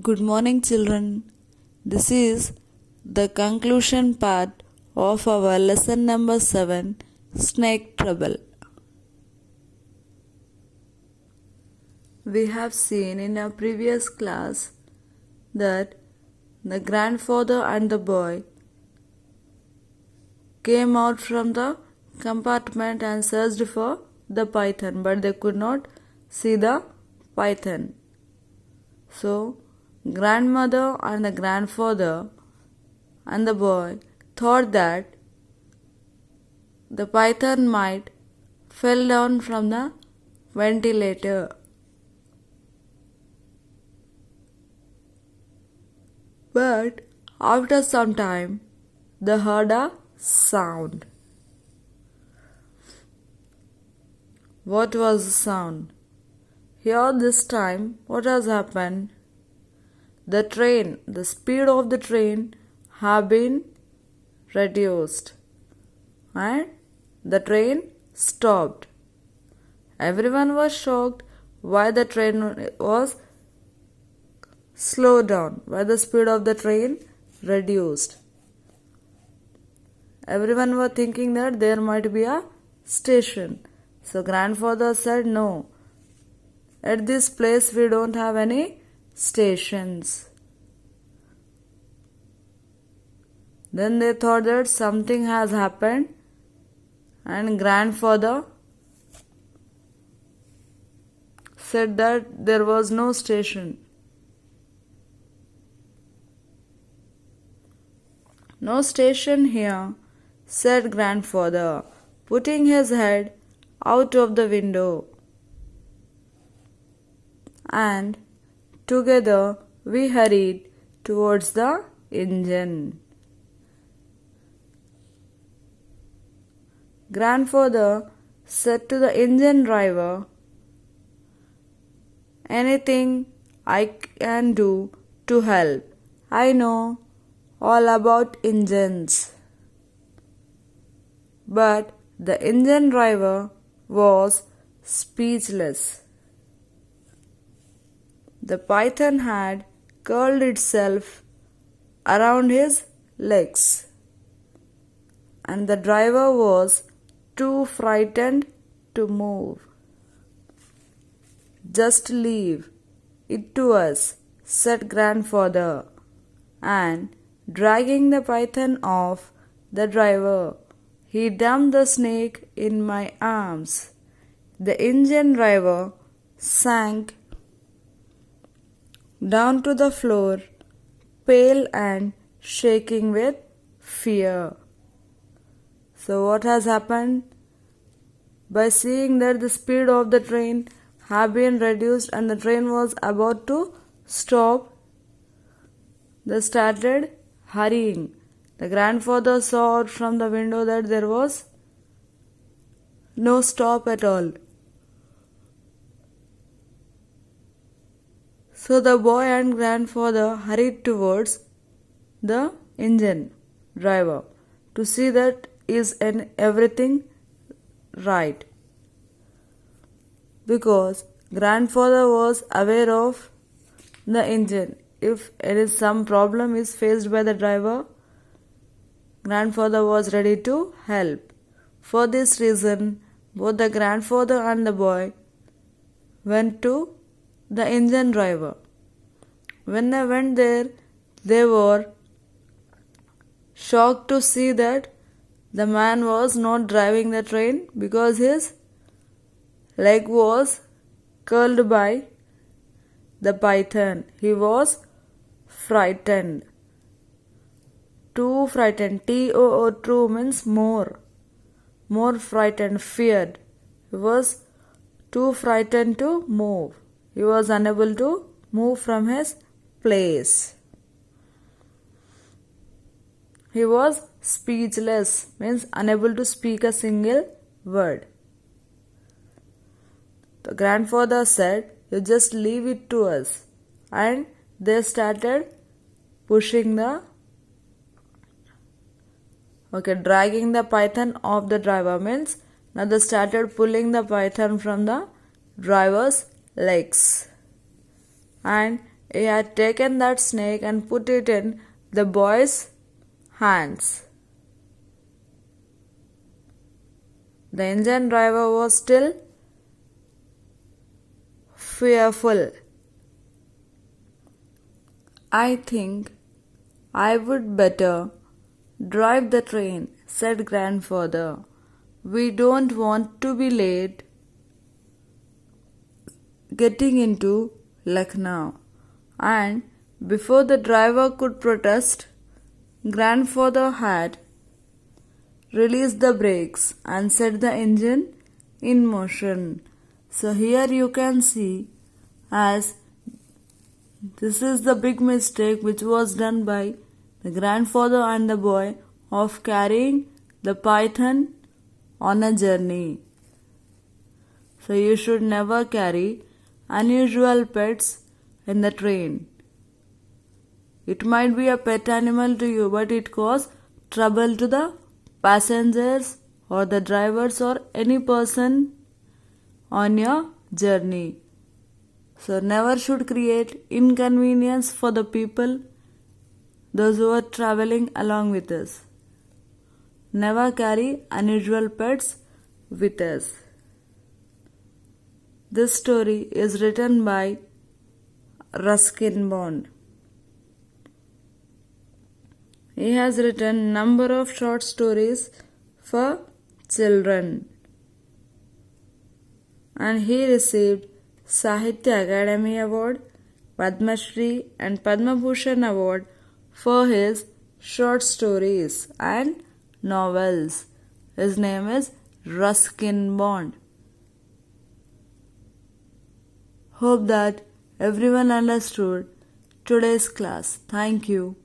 Good morning, children. This is the conclusion part of our lesson number 7, Snake Trouble. We have seen in our previous class that the grandfather and the boy came out from the compartment and searched for the python, but they could not see the python. So, grandmother and the grandfather and the boy thought that the python might fell down from the ventilator. But after some time, they heard a sound. What was the sound? Here this time, what has happened? The speed of the train have been reduced and the train stopped. Everyone was shocked why the train was slowed down, why the speed of the train reduced. Everyone was thinking that there might be a station. So grandfather said no. At this place we don't have any stations. Then they thought that something has happened and grandfather said that there was no station. No station here, said grandfather, putting his head out of the window. And together we hurried towards the engine. Grandfather said to the engine driver, "Anything I can do to help. I know all about engines." But the engine driver was speechless. The python had curled itself around his legs, and the driver was too frightened to move. "Just leave it to us," said grandfather, and dragging the python off the driver, he dumped the snake in my arms. The engine driver sank down to the floor, pale and shaking with fear. So what has happened? By seeing that the speed of the train had been reduced and the train was about to stop, they started hurrying. The grandfather saw out from the window that there was no stop at all. So the boy and grandfather hurried towards the engine driver to see that is everything right. Because grandfather was aware of the engine. If some problem is faced by the driver, grandfather was ready to help. For this reason, both the grandfather and the boy went to the engine driver. When they went there, they were shocked to see that the man was not driving the train because his leg was curled by the python. He was frightened. Too frightened. T-O-O, true means more. More frightened, feared. He was too frightened to move. He was unable to move from his place. He was speechless, means unable to speak a single word. The grandfather said, "You just leave it to us." And they started pushing dragging the python off the driver, means now they started pulling the python from the driver's legs. And He had taken that snake and put it in the boy's hands. The engine driver was still fearful. I think I would better drive the train, said grandfather. We don't want to be late getting into Lucknow. And before the driver could protest, grandfather had released the brakes and set the engine in motion. So here you can see, as this is the big mistake which was done by the grandfather and the boy of carrying the python on a journey. So you should never carry unusual pets in the train. It might be a pet animal to you, but it causes trouble to the passengers or the drivers or any person on your journey. So never should create inconvenience for the people, those who are traveling along with us. Never carry unusual pets with us. This story is written by Ruskin Bond. He has written number of short stories for children, and he received Sahitya Academy Award, Padma Shri and Padma Bhushan Award for his short stories and novels. His name is Ruskin Bond. Hope that everyone understood today's class. Thank you.